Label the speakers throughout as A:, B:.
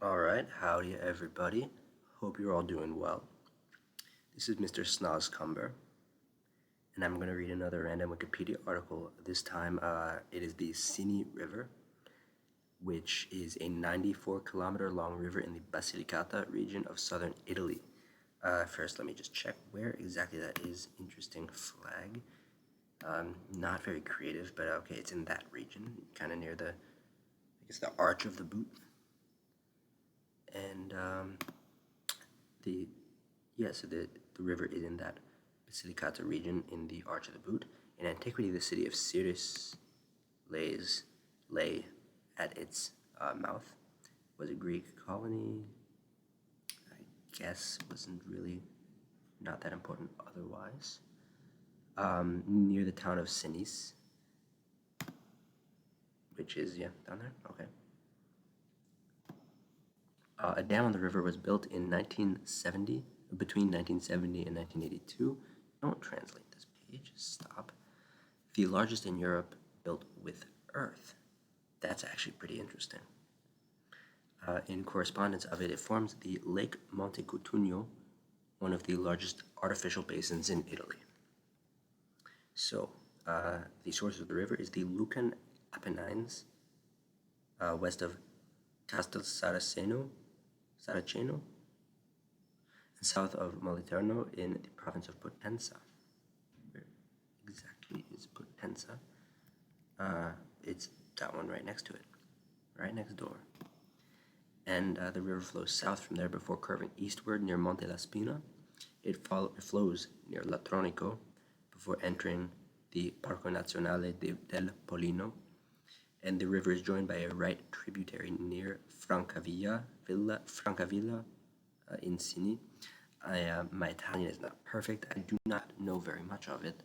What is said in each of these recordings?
A: Alright, howdy everybody. Hope you're all doing well. This is Mr. Snozcumber, and I'm going to read another random Wikipedia article. This time it is the Sinni River, which is a 94-kilometer long river in the Basilicata region of southern Italy. First, let me just check where exactly that is. Interesting flag. Not very creative, but okay, it's in that region, kind of near the arch of the boot. And the river is in that Basilicata region in the Arch of the Boot. In antiquity, the city of Cyrrhus lay at its mouth. Was a Greek colony. I guess wasn't really not that important otherwise. Near the town of Sinnis, which is down there. Okay. A dam on the river was built in between 1970 and 1982. Don't translate this page, stop. The largest in Europe built with earth. That's actually pretty interesting. In correspondence of it, it forms the Lake Monte Cotugno, one of the largest artificial basins in Italy. So, the source of the river is the Lucan Apennines, west of Castel Saraceno, and south of Moliterno in the province of Potenza. Where exactly is Potenza? It's that one right next to it, right next door. And the river flows south from there before curving eastward near Monte La Spina. It flows near Latronico before entering the Parco Nazionale del Pollino. And the river is joined by a right tributary near Francavilla in Sinni. My Italian is not perfect. I do not know very much of it.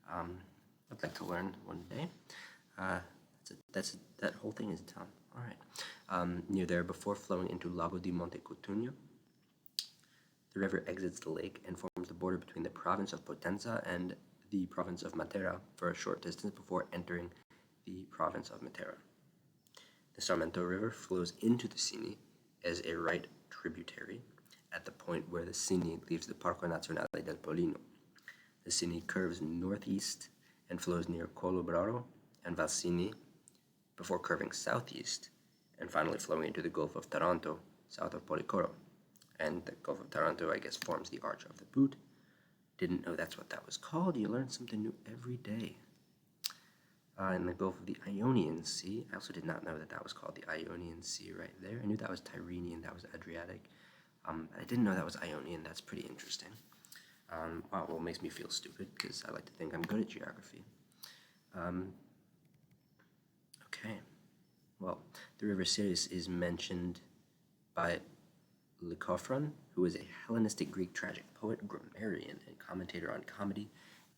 A: I'd like to learn one day. That whole thing is done. All right. Near there, before flowing into Lago di Monte Cotugno, the river exits the lake and forms the border between the province of Potenza and the province of Matera for a short distance before entering the province of Matera. The Sarmento River flows into the Sinni as a right tributary at the point where the Sinni leaves the Parco Nazionale del Pollino. The Sinni curves northeast and flows near Colobraro and Valsini before curving southeast and finally flowing into the Gulf of Taranto south of Policoro. And the Gulf of Taranto, I guess, forms the Arch of the Boot. Didn't know that's what that was called. You learn something new every day. In the Gulf of the Ionian Sea. I also did not know that was called the Ionian Sea right there. I knew that was Tyrrhenian, that was Adriatic. I didn't know that was Ionian. That's pretty interesting. Wow, well, it makes me feel stupid because I like to think I'm good at geography. Okay. Well, the river Cyrrhus is mentioned by Lycophron, who is a Hellenistic Greek tragic poet, grammarian, and commentator on comedy,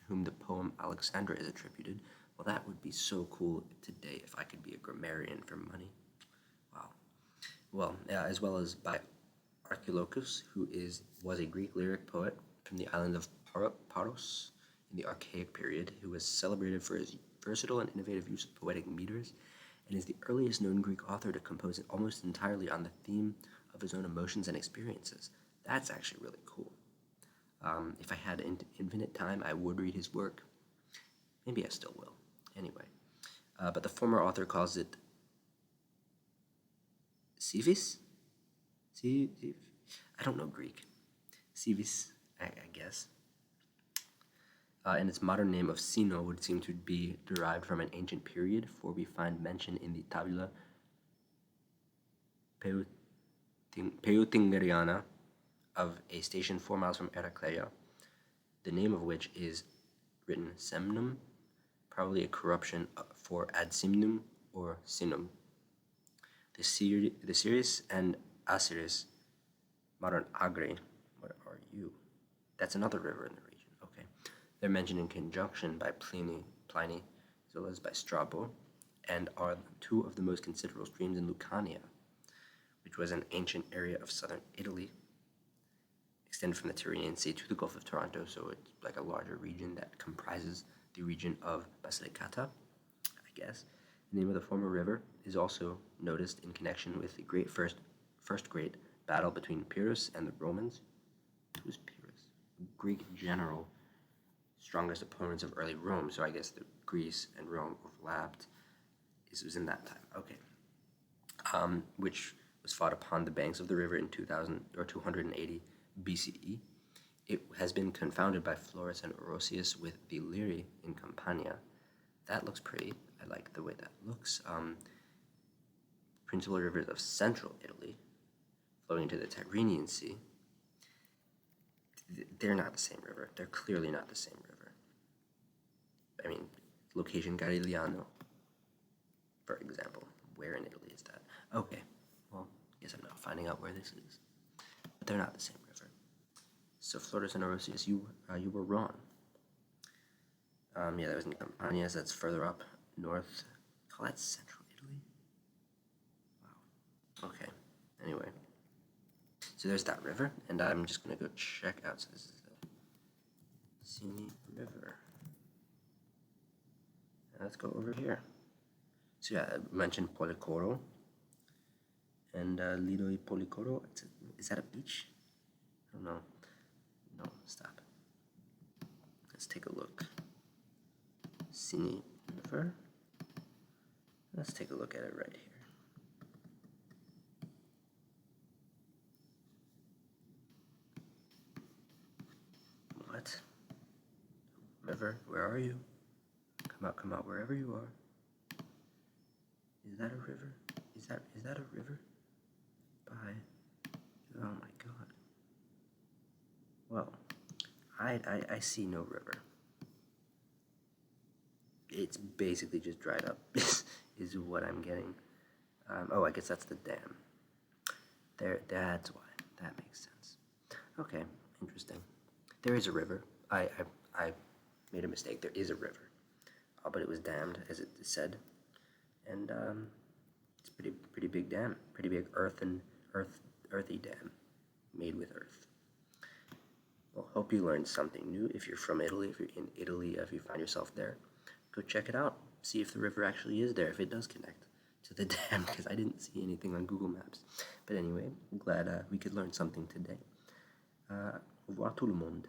A: whom the poem Alexandra is attributed. Well, that would be so cool today if I could be a grammarian for money. Wow. Well, as well as by Archilochus, who was a Greek lyric poet from the island of Paros in the Archaic period, who was celebrated for his versatile and innovative use of poetic meters, and is the earliest known Greek author to compose it almost entirely on the theme of his own emotions and experiences. That's actually really cool. If I had infinite time, I would read his work. Maybe I still will. Anyway, but the former author calls it Civis? I don't know Greek. Civis, I guess. And its modern name of Sino would seem to be derived from an ancient period, for we find mention in the Tabula Peutingeriana of a station 4 miles from Heraclea, the name of which is written Semnum, probably a corruption for Ad Simnum or Sinum. The Cyrrhus and Asiris, modern Agri, what are you? That's another river in the region. Okay, they're mentioned in conjunction by Pliny, as well as by Strabo, and are two of the most considerable streams in Lucania, which was an ancient area of southern Italy, extended from the Tyrrhenian Sea to the Gulf of Taranto, so it's like a larger region that comprises the region of Basilicata, I guess. The name of the former river is also noticed in connection with the great first first great battle between Pyrrhus and the Romans. Who's Pyrrhus? Greek general, strongest opponents of early Rome. So I guess the Greece and Rome overlapped. This was in that time. Okay. Which was fought upon the banks of the river in 2000 or 280 BCE. It has been confounded by Florus and Orosius with the Liri in Campania. That looks pretty. I like the way that looks. Principal rivers of central Italy, flowing into the Tyrrhenian Sea. They're not the same river. They're clearly not the same river. I mean, location Garigliano, for example. Where in Italy is that? Okay, well, I guess I'm not finding out where this is. But they're not the same river. So Florus and Orosius, you were wrong. Yeah, that was in Campania, so that's further up north. Call that central Italy? Wow. Okay, anyway. So there's that river, and I'm just going to go check out. So this is the Sinni River. And let's go over here. So yeah, I mentioned Policoro. And Lido y Policoro, is that a beach? I don't know. No, stop. Let's take a look. Sinni River. Let's take a look at it right here. What? River, where are you? Come out, wherever you are. Is that a river? Is that a river? Oh my god. Well, I see no river. It's basically just dried up, is what I'm getting. Oh, I guess that's the dam. That's why. That makes sense. Okay, interesting. There is a river. I made a mistake. There is a river. But it was dammed, as it said. And it's pretty big dam. Pretty big earthy dam made with earth. Well, hope you learned something new. If you're from Italy, if you're in Italy, if you find yourself there, go check it out. See if the river actually is there, if it does connect to the dam, because I didn't see anything on Google Maps. But anyway, I'm glad we could learn something today. Au revoir tout le monde.